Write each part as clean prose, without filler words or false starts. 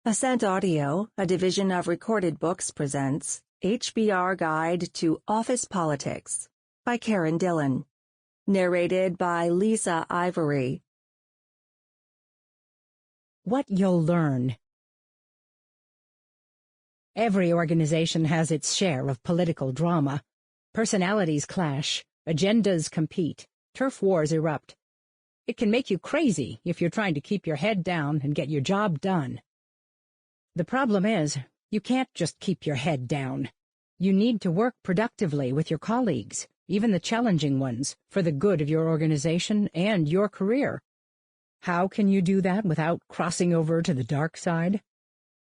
Ascent Audio, a division of Recorded Books, presents HBR Guide to Office Politics by Dillon. Narrated by Liisa, Ivary. What you'll learn. Every organization has its share of political drama. Personalities clash, agendas compete, turf wars erupt. It can make you crazy if you're trying to keep your head down and get your job done. The problem is, you can't just keep your head down. You need to work productively with your colleagues, even the challenging ones, for the good of your organization and your career. How can you do that without crossing over to the dark side?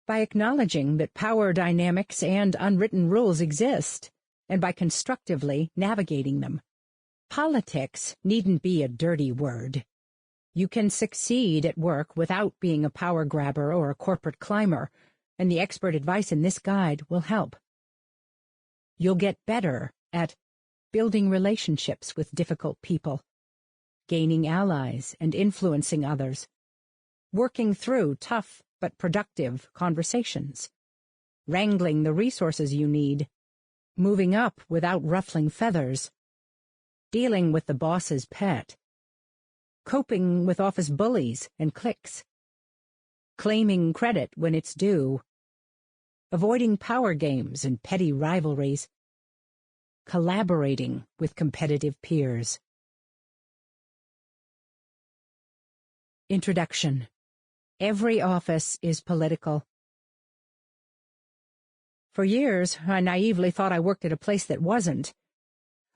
By acknowledging that power dynamics and unwritten rules exist, and by constructively navigating them. Politics needn't be a dirty word. You can succeed at work without being a power grabber or a corporate climber, and the expert advice in this guide will help. You'll get better at building relationships with difficult people, gaining allies and influencing others, working through tough but productive conversations, wrangling the resources you need, moving up without ruffling feathers, dealing with the boss's pet, coping with office bullies and cliques, claiming credit when it's due, avoiding power games and petty rivalries, collaborating with competitive peers. Introduction. Every office is political. For years, I naively thought I worked at a place that wasn't.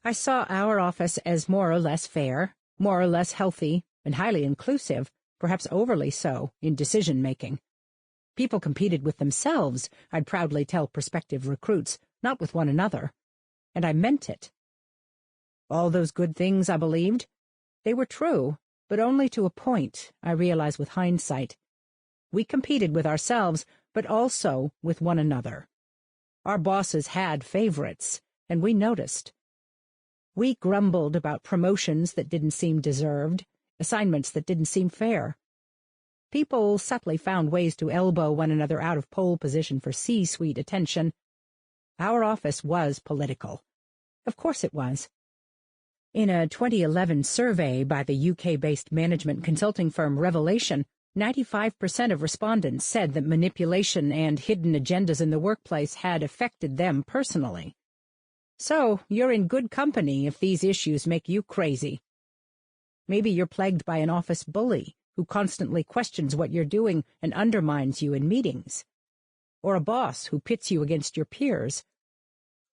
I saw our office as more or less fair, more or less healthy, and highly inclusive, perhaps overly so, in decision-making. People competed with themselves, I'd proudly tell prospective recruits, not with one another. And I meant it. All those good things I believed, they were true, but only to a point, I realize with hindsight. We competed with ourselves, but also with one another. Our bosses had favorites, and we noticed. We grumbled about promotions that didn't seem deserved, assignments that didn't seem fair. People subtly found ways to elbow one another out of pole position for C-suite attention. Our office was political. Of course it was. In a 2011 survey by the UK-based management consulting firm Revelation, 95% of respondents said that manipulation and hidden agendas in the workplace had affected them personally. So, you're in good company if these issues make you crazy. Maybe you're plagued by an office bully who constantly questions what you're doing and undermines you in meetings. Or a boss who pits you against your peers.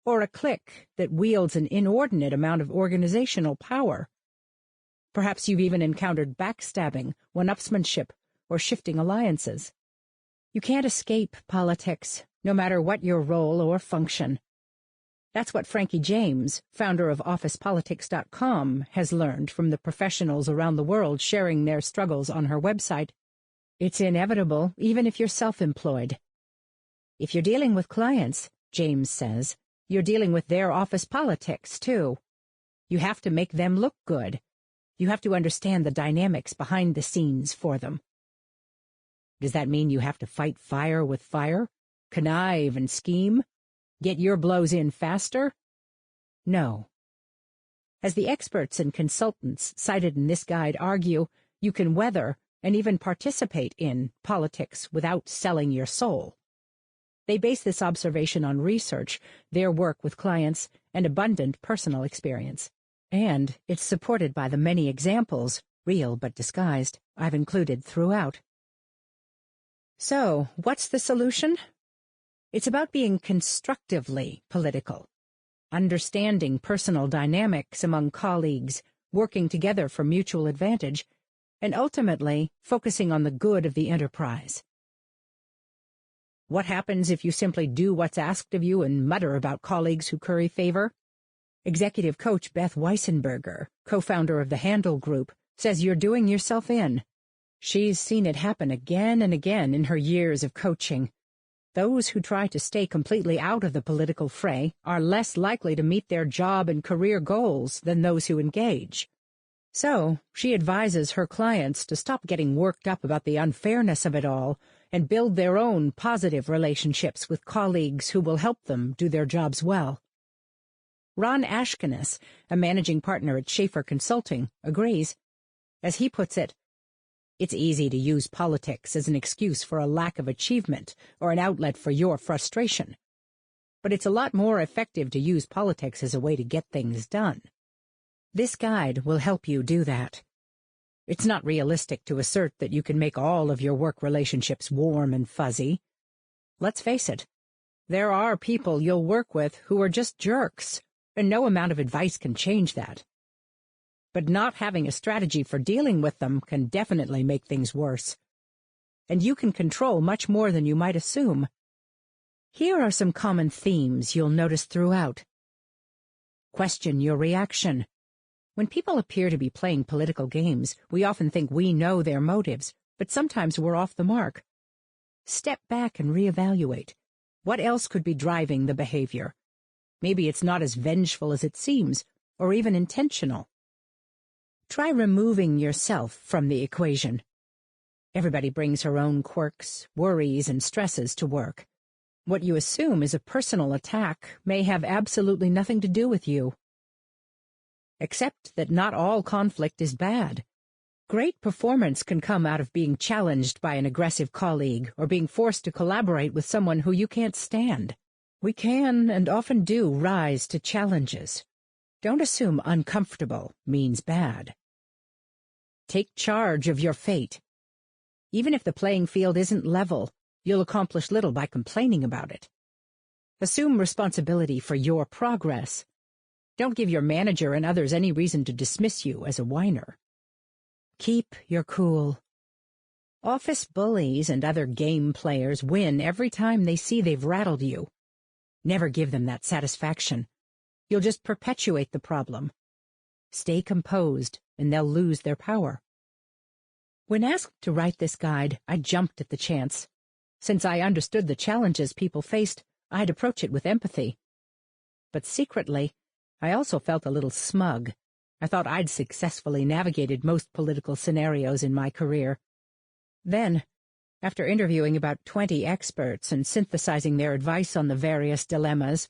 Or a clique that wields an inordinate amount of organizational power. Perhaps you've even encountered backstabbing, one-upsmanship, or shifting alliances. You can't escape politics, no matter what your role or function. That's what Frankie James, founder of OfficePolitics.com, has learned from the professionals around the world sharing their struggles on her website. It's inevitable, even if you're self-employed. If you're dealing with clients, James says, you're dealing with their office politics, too. You have to make them look good. You have to understand the dynamics behind the scenes for them. Does that mean you have to fight fire with fire? Connive and scheme? Get your blows in faster? No. As the experts and consultants cited in this guide argue, you can weather and even participate in politics without selling your soul. They base this observation on research, their work with clients, and abundant personal experience. And it's supported by the many examples, real but disguised, I've included throughout. So, what's the solution? It's about being constructively political, understanding personal dynamics among colleagues, working together for mutual advantage, and ultimately focusing on the good of the enterprise. What happens if you simply do what's asked of you and mutter about colleagues who curry favor? Executive coach Beth Weissenberger, co-founder of the Handle Group, says you're doing yourself in. She's seen it happen again and again in her years of coaching. Those who try to stay completely out of the political fray are less likely to meet their job and career goals than those who engage. So, she advises her clients to stop getting worked up about the unfairness of it all and build their own positive relationships with colleagues who will help them do their jobs well. Ron Ashkenas, a managing partner at Schaefer Consulting, agrees. As he puts it, "It's easy to use politics as an excuse for a lack of achievement or an outlet for your frustration. But it's a lot more effective to use politics as a way to get things done. This guide will help you do that. It's not realistic to assert that you can make all of your work relationships warm and fuzzy. Let's face it, there are people you'll work with who are just jerks, and no amount of advice can change that. But not having a strategy for dealing with them can definitely make things worse. And you can control much more than you might assume. Here are some common themes you'll notice throughout. Question your reaction. When people appear to be playing political games, we often think we know their motives, but sometimes we're off the mark. Step back and reevaluate. What else could be driving the behavior? Maybe it's not as vengeful as it seems, or even intentional. Try removing yourself from the equation. Everybody brings her own quirks, worries, and stresses to work. What you assume is a personal attack may have absolutely nothing to do with you. Accept that not all conflict is bad. Great performance can come out of being challenged by an aggressive colleague or being forced to collaborate with someone who you can't stand. We can, and often do, rise to challenges. Don't assume uncomfortable means bad. Take charge of your fate. Even if the playing field isn't level, you'll accomplish little by complaining about it. Assume responsibility for your progress. Don't give your manager and others any reason to dismiss you as a whiner. Keep your cool. Office bullies and other game players win every time they see they've rattled you. Never give them that satisfaction. You'll just perpetuate the problem. Stay composed, and they'll lose their power. When asked to write this guide, I jumped at the chance. Since I understood the challenges people faced, I'd approach it with empathy. But secretly, I also felt a little smug. I thought I'd successfully navigated most political scenarios in my career. Then, after interviewing about 20 experts and synthesizing their advice on the various dilemmas,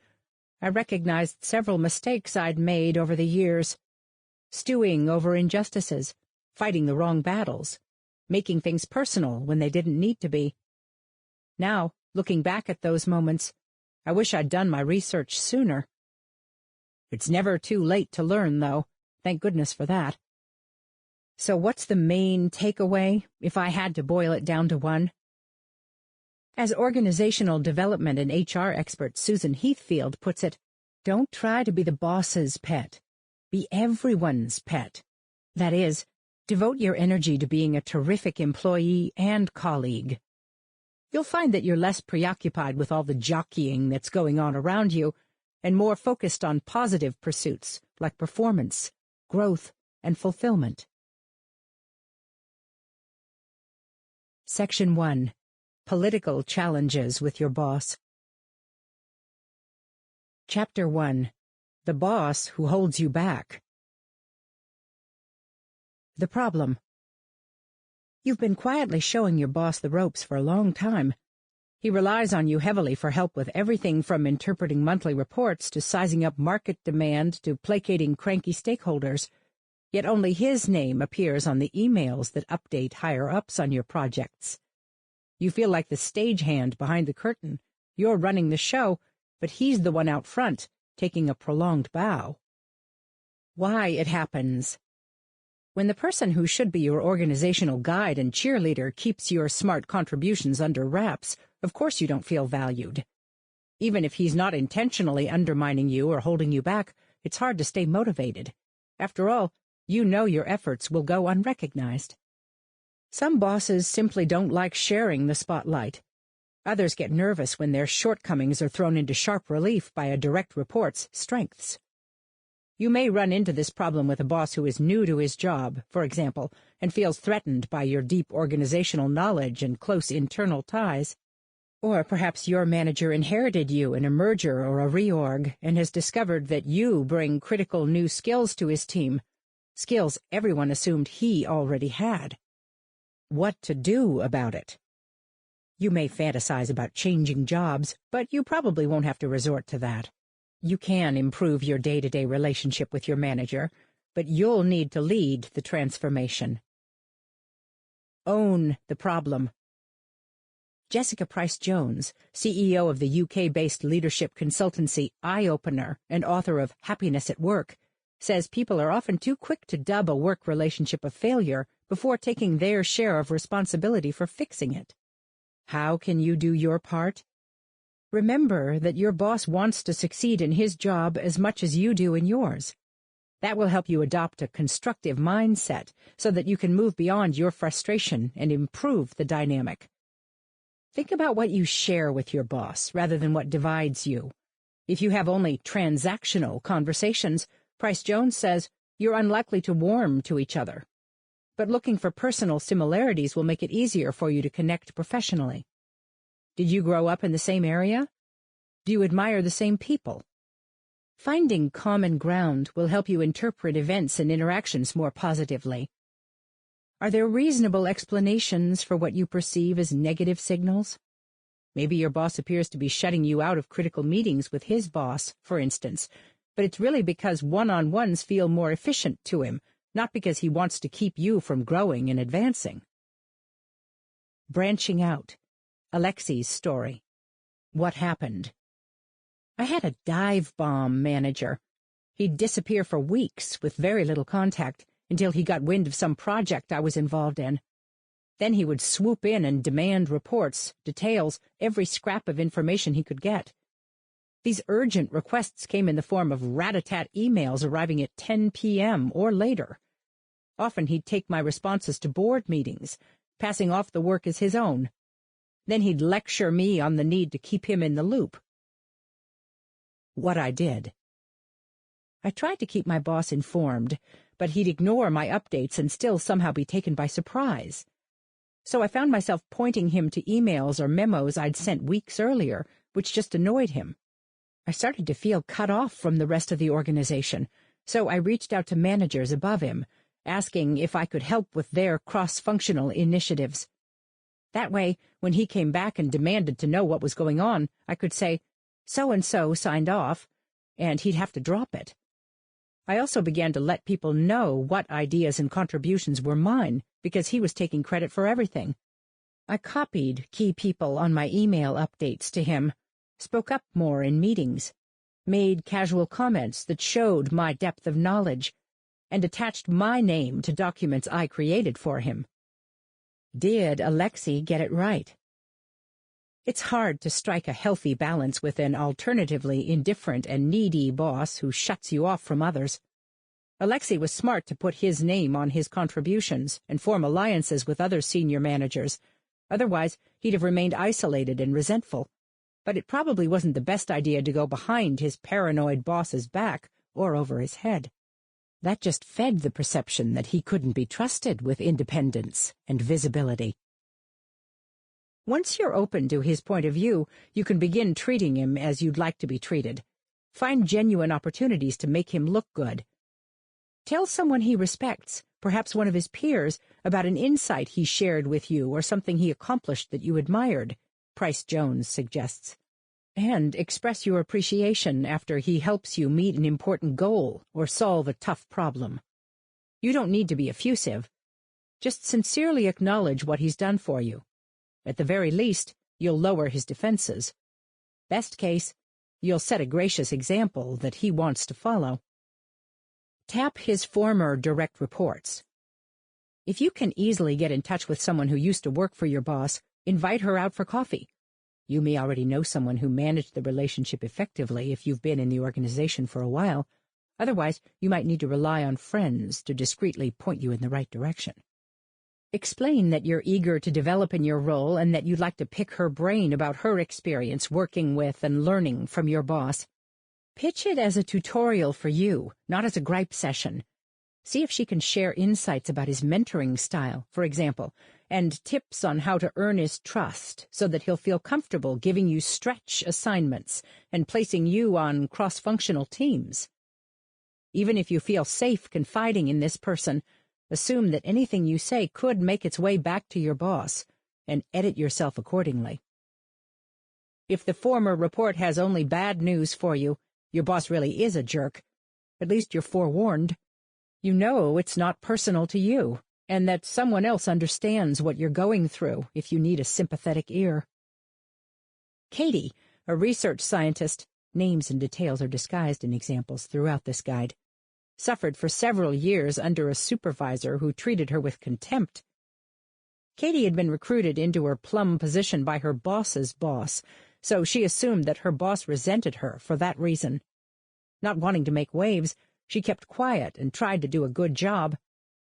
I recognized several mistakes I'd made over the years. Stewing over injustices, fighting the wrong battles, making things personal when they didn't need to be. Now, looking back at those moments, I wish I'd done my research sooner. It's never too late to learn, though. Thank goodness for that. So what's the main takeaway, if I had to boil it down to one? As organizational development and HR expert Susan Heathfield puts it, don't try to be the boss's pet. Be everyone's pet. That is, devote your energy to being a terrific employee and colleague. You'll find that you're less preoccupied with all the jockeying that's going on around you and more focused on positive pursuits like performance, growth, and fulfillment. Section 1. Political Challenges with Your Boss. Chapter 1. The Boss Who Holds You Back. The problem. You've been quietly showing your boss the ropes for a long time. He relies on you heavily for help with everything from interpreting monthly reports to sizing up market demand to placating cranky stakeholders. Yet only his name appears on the emails that update higher-ups on your projects. You feel like the stagehand behind the curtain. You're running the show, but he's the one out front, taking a prolonged bow. Why it happens. When the person who should be your organizational guide and cheerleader keeps your smart contributions under wraps, of course you don't feel valued. Even if he's not intentionally undermining you or holding you back, it's hard to stay motivated. After all, you know your efforts will go unrecognized. Some bosses simply don't like sharing the spotlight. Others get nervous when their shortcomings are thrown into sharp relief by a direct report's strengths. You may run into this problem with a boss who is new to his job, for example, and feels threatened by your deep organizational knowledge and close internal ties. Or perhaps your manager inherited you in a merger or a reorg and has discovered that you bring critical new skills to his team, skills everyone assumed he already had. What to do about it? You may fantasize about changing jobs, but you probably won't have to resort to that. You can improve your day-to-day relationship with your manager, but you'll need to lead the transformation. Own the problem. Jessica Price-Jones, CEO of the UK-based leadership consultancy Eye-Opener and author of Happiness at Work, says people are often too quick to dub a work relationship a failure before taking their share of responsibility for fixing it. How can you do your part? Remember that your boss wants to succeed in his job as much as you do in yours. That will help you adopt a constructive mindset so that you can move beyond your frustration and improve the dynamic. Think about what you share with your boss rather than what divides you. If you have only transactional conversations, Price-Jones says you're unlikely to warm to each other. But looking for personal similarities will make it easier for you to connect professionally. Did you grow up in the same area? Do you admire the same people? Finding common ground will help you interpret events and interactions more positively. Are there reasonable explanations for what you perceive as negative signals? Maybe your boss appears to be shutting you out of critical meetings with his boss, for instance, but it's really because one-on-ones feel more efficient to him, not because he wants to keep you from growing and advancing. Branching out. Alexi's story. What happened? I had a dive bomb manager. He'd disappear for weeks with very little contact until he got wind of some project I was involved in. Then he would swoop in and demand reports, details, every scrap of information he could get. These urgent requests came in the form of rat-a-tat emails arriving at 10 p.m. or later. Often he'd take my responses to board meetings, passing off the work as his own. Then he'd lecture me on the need to keep him in the loop. What I did. I tried to keep my boss informed, but he'd ignore my updates and still somehow be taken by surprise. So I found myself pointing him to emails or memos I'd sent weeks earlier, which just annoyed him. I started to feel cut off from the rest of the organization, so I reached out to managers above him, asking if I could help with their cross-functional initiatives. That way, when he came back and demanded to know what was going on, I could say, "So-and-so signed off," and he'd have to drop it. I also began to let people know what ideas and contributions were mine, because he was taking credit for everything. I copied key people on my email updates to him, spoke up more in meetings, made casual comments that showed my depth of knowledge, and attached my name to documents I created for him. Did Alexei get it right? It's hard to strike a healthy balance with an alternatively indifferent and needy boss who shuts you off from others. Alexei was smart to put his name on his contributions and form alliances with other senior managers. Otherwise, he'd have remained isolated and resentful. But it probably wasn't the best idea to go behind his paranoid boss's back or over his head. That just fed the perception that he couldn't be trusted with independence and visibility. Once you're open to his point of view, you can begin treating him as you'd like to be treated. Find genuine opportunities to make him look good. Tell someone he respects, perhaps one of his peers, about an insight he shared with you or something he accomplished that you admired, Price-Jones suggests. And express your appreciation after he helps you meet an important goal or solve a tough problem. You don't need to be effusive. Just sincerely acknowledge what he's done for you. At the very least, you'll lower his defenses. Best case, you'll set a gracious example that he wants to follow. Tap his former direct reports. If you can easily get in touch with someone who used to work for your boss, invite her out for coffee. You may already know someone who managed the relationship effectively if you've been in the organization for a while. Otherwise, you might need to rely on friends to discreetly point you in the right direction. Explain that you're eager to develop in your role and that you'd like to pick her brain about her experience working with and learning from your boss. Pitch it as a tutorial for you, not as a gripe session. See if she can share insights about his mentoring style, for example, and tips on how to earn his trust so that he'll feel comfortable giving you stretch assignments and placing you on cross-functional teams. Even if you feel safe confiding in this person, assume that anything you say could make its way back to your boss, and edit yourself accordingly. If the former report has only bad news for you, your boss really is a jerk. At least you're forewarned. You know it's not personal to you, and that someone else understands what you're going through if you need a sympathetic ear. Katie, a research scientist, names and details are disguised in examples throughout this guide, suffered for several years under a supervisor who treated her with contempt. Katie had been recruited into her plum position by her boss's boss, so she assumed that her boss resented her for that reason. Not wanting to make waves, she kept quiet and tried to do a good job.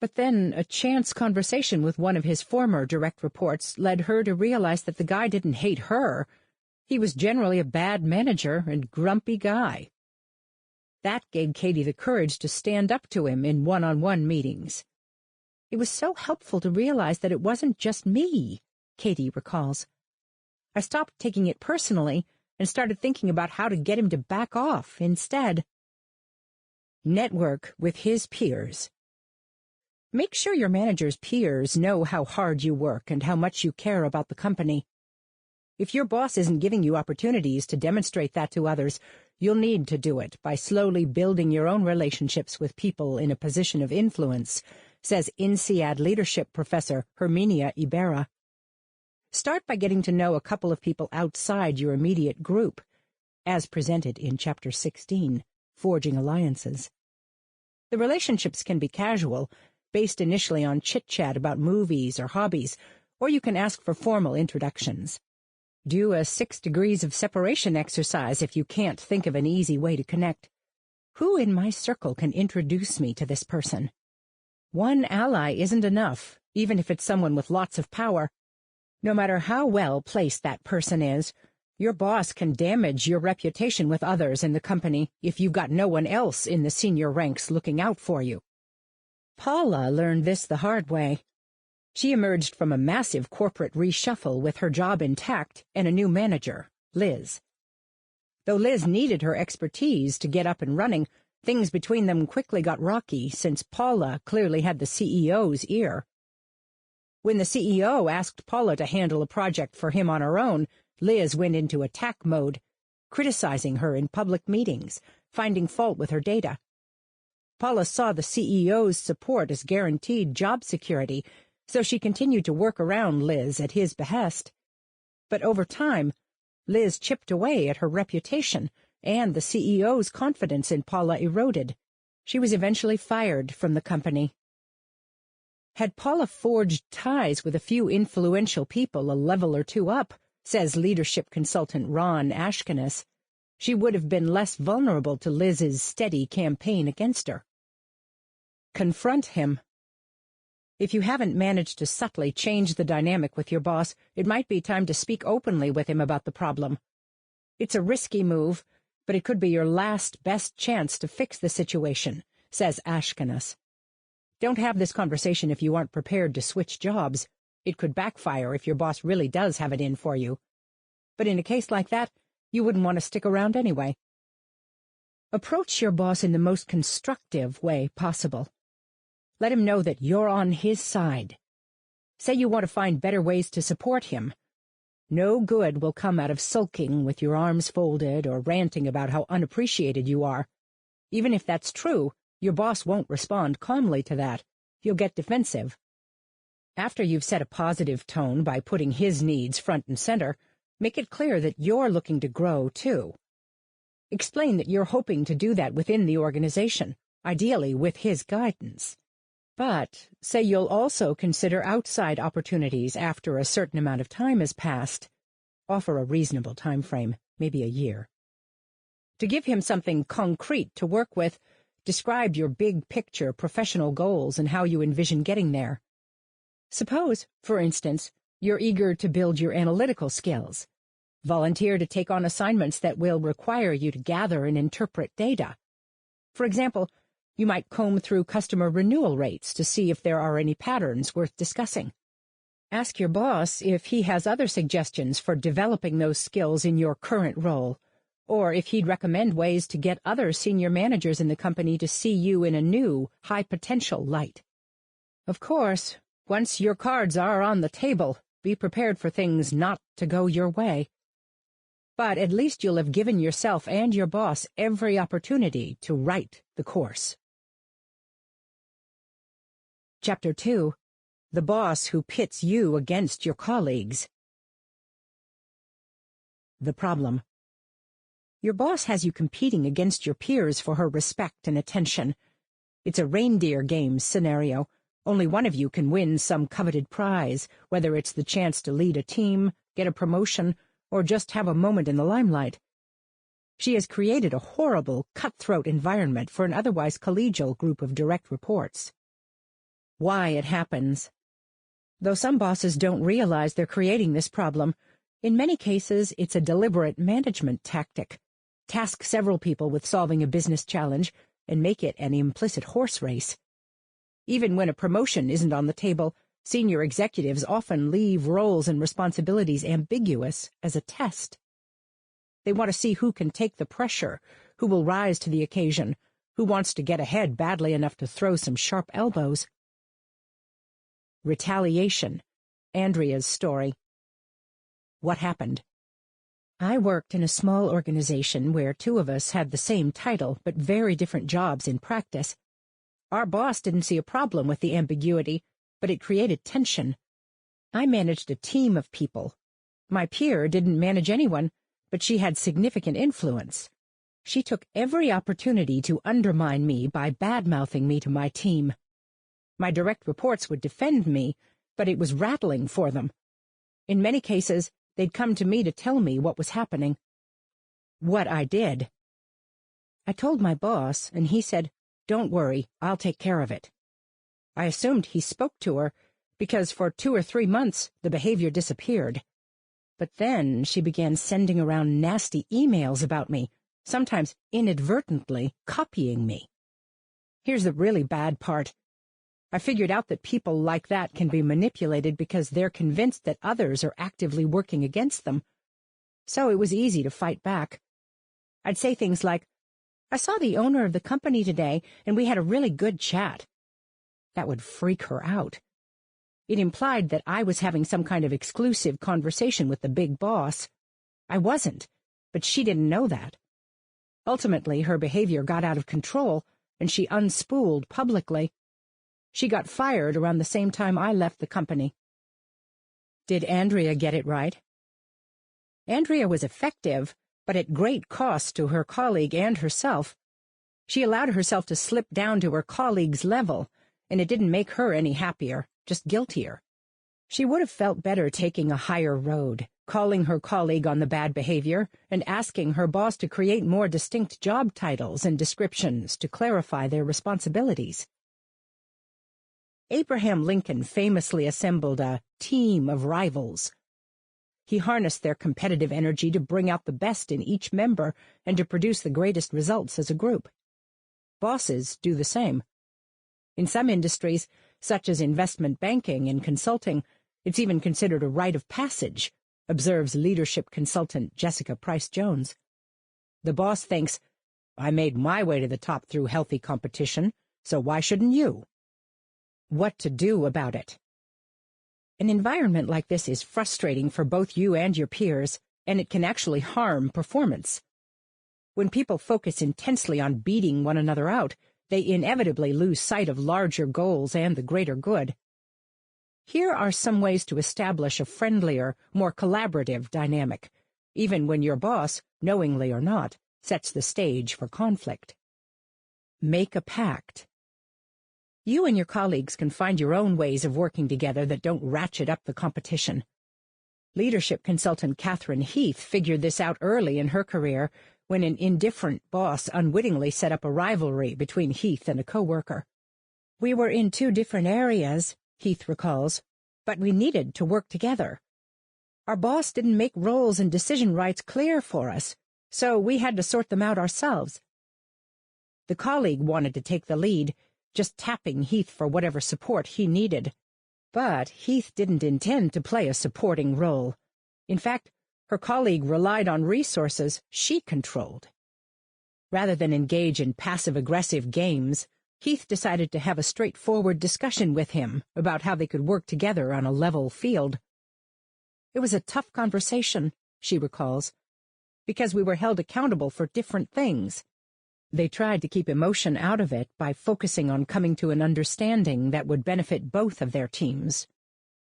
But then a chance conversation with one of his former direct reports led her to realize that the guy didn't hate her. He was generally a bad manager and grumpy guy. That gave Katie the courage to stand up to him in one-on-one meetings. It was so helpful to realize that it wasn't just me, Katie recalls. I stopped taking it personally and started thinking about how to get him to back off instead. Network with his peers. Make sure your manager's peers know how hard you work and how much you care about the company. If your boss isn't giving you opportunities to demonstrate that to others, you'll need to do it by slowly building your own relationships with people in a position of influence, says INSEAD leadership professor Herminia Ibarra. Start by getting to know a couple of people outside your immediate group, as presented in Chapter 16, Forging Alliances. The relationships can be casual, based initially on chit-chat about movies or hobbies, or you can ask for formal introductions. Do a 6 degrees of separation exercise if you can't think of an easy way to connect. Who in my circle can introduce me to this person? One ally isn't enough, even if it's someone with lots of power. No matter how well placed that person is, your boss can damage your reputation with others in the company if you've got no one else in the senior ranks looking out for you. Paula learned this the hard way. She emerged from a massive corporate reshuffle with her job intact and a new manager, Liz. Though Liz needed her expertise to get up and running, things between them quickly got rocky since Paula clearly had the CEO's ear. When the CEO asked Paula to handle a project for him on her own, Liz went into attack mode, criticizing her in public meetings, finding fault with her data. Paula saw the CEO's support as guaranteed job security, so she continued to work around Liz at his behest. But over time, Liz chipped away at her reputation, and the CEO's confidence in Paula eroded. She was eventually fired from the company. Had Paula forged ties with a few influential people a level or two up, says leadership consultant Ron Ashkenas, she would have been less vulnerable to Liz's steady campaign against her. Confront him. If you haven't managed to subtly change the dynamic with your boss, it might be time to speak openly with him about the problem. It's a risky move, but it could be your last best chance to fix the situation, says Ashkenas. Don't have this conversation if you aren't prepared to switch jobs. It could backfire if your boss really does have it in for you. But in a case like that, you wouldn't want to stick around anyway. Approach your boss in the most constructive way possible. Let him know that you're on his side. Say you want to find better ways to support him. No good will come out of sulking with your arms folded or ranting about how unappreciated you are. Even if that's true, your boss won't respond calmly to that. He'll get defensive. After you've set a positive tone by putting his needs front and center, make it clear that you're looking to grow, too. Explain that you're hoping to do that within the organization, ideally with his guidance. But say you'll also consider outside opportunities after a certain amount of time has passed. Offer a reasonable time frame, maybe a year. To give him something concrete to work with, describe your big-picture professional goals and how you envision getting there. Suppose, for instance, you're eager to build your analytical skills. Volunteer to take on assignments that will require you to gather and interpret data. For example, you might comb through customer renewal rates to see if there are any patterns worth discussing. Ask your boss if he has other suggestions for developing those skills in your current role, or if he'd recommend ways to get other senior managers in the company to see you in a new, high-potential light. Of course, once your cards are on the table, be prepared for things not to go your way. But at least you'll have given yourself and your boss every opportunity to right the course. Chapter 2. The Boss Who Pits You Against Your Colleagues. The problem. Your boss has you competing against your peers for her respect and attention. It's a reindeer games scenario. Only one of you can win some coveted prize, whether it's the chance to lead a team, get a promotion, or just have a moment in the limelight. She has created a horrible, cutthroat environment for an otherwise collegial group of direct reports. Why it happens. Though some bosses don't realize they're creating this problem, in many cases it's a deliberate management tactic. Task several people with solving a business challenge and make it an implicit horse race. Even when a promotion isn't on the table, senior executives often leave roles and responsibilities ambiguous as a test. They want to see who can take the pressure, who will rise to the occasion, who wants to get ahead badly enough to throw some sharp elbows. Retaliation. Andrea's story. What happened? I worked in a small organization where two of us had the same title but very different jobs in practice. Our boss didn't see a problem with the ambiguity, but it created tension. I managed a team of people. My peer didn't manage anyone, but she had significant influence. She took every opportunity to undermine me by bad-mouthing me to my team. My direct reports would defend me, but it was rattling for them. In many cases, they'd come to me to tell me what was happening. What I did. I told my boss, and he said, "Don't worry, I'll take care of it." I assumed he spoke to her, because for 2 or 3 months the behavior disappeared. But then she began sending around nasty emails about me, sometimes inadvertently copying me. Here's the really bad part. I figured out that people like that can be manipulated because they're convinced that others are actively working against them. So it was easy to fight back. I'd say things like, "I saw the owner of the company today, and we had a really good chat." That would freak her out. It implied that I was having some kind of exclusive conversation with the big boss. I wasn't, but she didn't know that. Ultimately, her behavior got out of control, and she unspooled publicly. She got fired around the same time I left the company. Did Andrea get it right? Andrea was effective, but at great cost to her colleague and herself. She allowed herself to slip down to her colleague's level, and it didn't make her any happier, just guiltier. She would have felt better taking a higher road, calling her colleague on the bad behavior, and asking her boss to create more distinct job titles and descriptions to clarify their responsibilities. Abraham Lincoln famously assembled a team of rivals. He harnessed their competitive energy to bring out the best in each member and to produce the greatest results as a group. Bosses do the same. In some industries, such as investment banking and consulting, it's even considered a rite of passage, observes leadership consultant Jessica Price-Jones. The boss thinks, "I made my way to the top through healthy competition, so why shouldn't you?" What to do about it? An environment like this is frustrating for both you and your peers, and it can actually harm performance. When people focus intensely on beating one another out, they inevitably lose sight of larger goals and the greater good. Here are some ways to establish a friendlier, more collaborative dynamic, even when your boss, knowingly or not, sets the stage for conflict. Make a pact. You and your colleagues can find your own ways of working together that don't ratchet up the competition. Leadership consultant Catherine Heath figured this out early in her career when an indifferent boss unwittingly set up a rivalry between Heath and a coworker. "We were in 2 different areas," Heath recalls, "but we needed to work together. Our boss didn't make roles and decision rights clear for us, so we had to sort them out ourselves." The colleague wanted to take the lead, just tapping Heath for whatever support he needed. But Heath didn't intend to play a supporting role. In fact, her colleague relied on resources she controlled. Rather than engage in passive-aggressive games, Heath decided to have a straightforward discussion with him about how they could work together on a level field. It was a tough conversation, she recalls, because we were held accountable for different things. They tried to keep emotion out of it by focusing on coming to an understanding that would benefit both of their teams.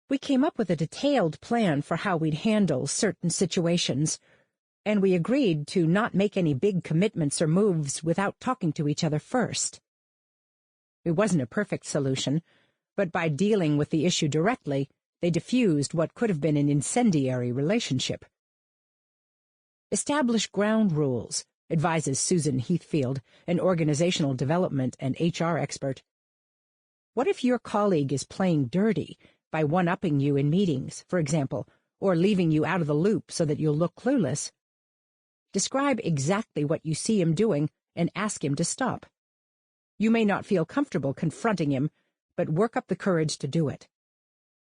We came up with a detailed plan for how we'd handle certain situations, and we agreed to not make any big commitments or moves without talking to each other first. It wasn't a perfect solution, but by dealing with the issue directly, they diffused what could have been an incendiary relationship. Establish ground rules, advises Susan Heathfield, an organizational development and HR expert. What if your colleague is playing dirty by one-upping you in meetings, for example, or leaving you out of the loop so that you'll look clueless? Describe exactly what you see him doing and ask him to stop. You may not feel comfortable confronting him, but work up the courage to do it.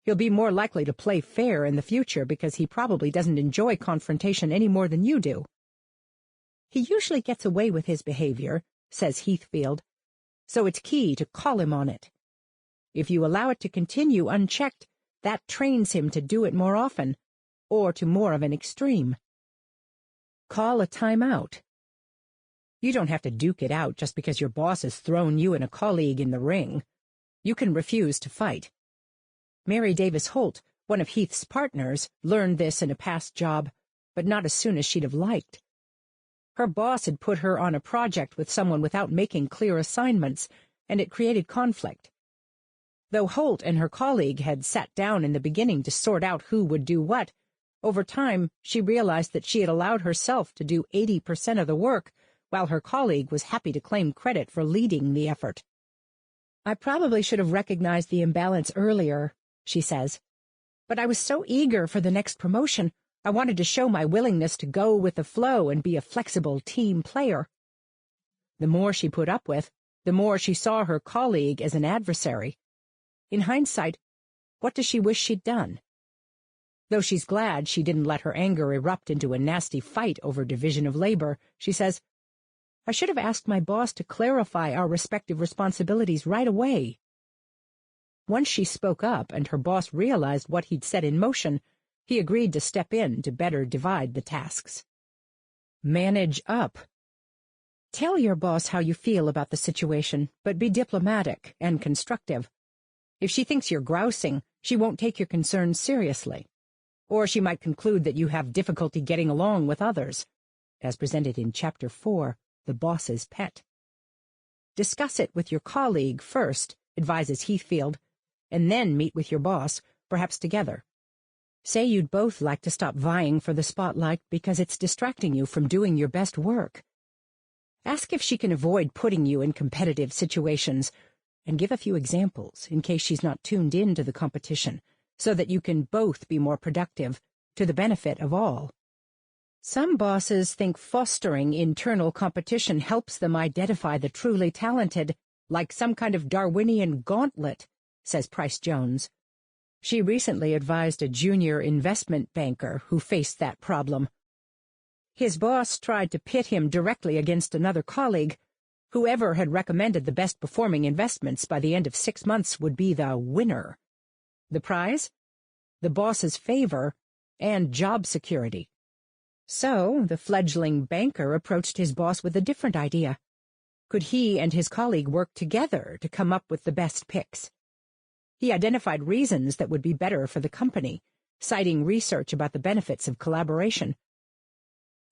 He'll be more likely to play fair in the future because he probably doesn't enjoy confrontation any more than you do. He usually gets away with his behavior, says Heathfield, so it's key to call him on it. If you allow it to continue unchecked, that trains him to do it more often, or to more of an extreme. Call a timeout. You don't have to duke it out just because your boss has thrown you and a colleague in the ring. You can refuse to fight. Mary Davis Holt, one of Heath's partners, learned this in a past job, but not as soon as she'd have liked. Her boss had put her on a project with someone without making clear assignments, and it created conflict. Though Holt and her colleague had sat down in the beginning to sort out who would do what, over time she realized that she had allowed herself to do 80% of the work, while her colleague was happy to claim credit for leading the effort. I probably should have recognized the imbalance earlier, she says, but I was so eager for the next promotion, I wanted to show my willingness to go with the flow and be a flexible team player. The more she put up with, the more she saw her colleague as an adversary. In hindsight, what does she wish she'd done? Though she's glad she didn't let her anger erupt into a nasty fight over division of labor, she says, I should have asked my boss to clarify our respective responsibilities right away. Once she spoke up and her boss realized what he'd set in motion, he agreed to step in to better divide the tasks. Manage up. Tell your boss how you feel about the situation, but be diplomatic and constructive. If she thinks you're grousing, she won't take your concerns seriously. Or she might conclude that you have difficulty getting along with others, as presented in Chapter 4, The Boss's Pet. Discuss it with your colleague first, advises Heathfield, and then meet with your boss, perhaps together. Say you'd both like to stop vying for the spotlight because it's distracting you from doing your best work. Ask if she can avoid putting you in competitive situations, and give a few examples in case she's not tuned in to the competition, so that you can both be more productive, to the benefit of all. Some bosses think fostering internal competition helps them identify the truly talented, like some kind of Darwinian gauntlet, says Price Jones. She recently advised a junior investment banker who faced that problem. His boss tried to pit him directly against another colleague. Whoever had recommended the best-performing investments by the end of 6 months would be the winner. The prize? The boss's favor and job security. So the fledgling banker approached his boss with a different idea. Could he and his colleague work together to come up with the best picks? He identified reasons that would be better for the company, citing research about the benefits of collaboration.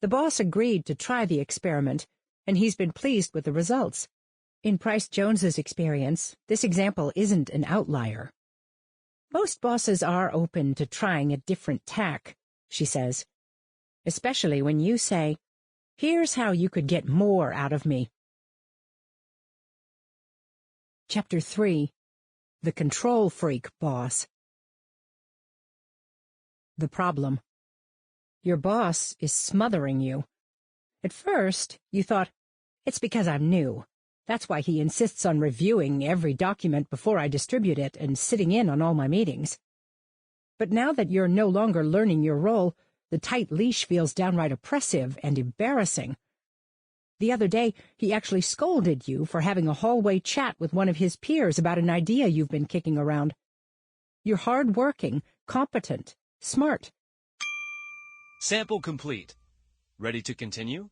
The boss agreed to try the experiment, and he's been pleased with the results. In Price Jones's experience, this example isn't an outlier. Most bosses are open to trying a different tack, she says, especially when you say, here's how you could get more out of me. Chapter 3. The Control Freak Boss. The problem. Your boss is smothering you. At first, you thought, it's because I'm new. That's why he insists on reviewing every document before I distribute it and sitting in on all my meetings. But now that you're no longer learning your role, the tight leash feels downright oppressive and embarrassing. The other day, he actually scolded you for having a hallway chat with one of his peers about an idea you've been kicking around. You're hard-working, competent, smart, Sample complete. Ready to continue?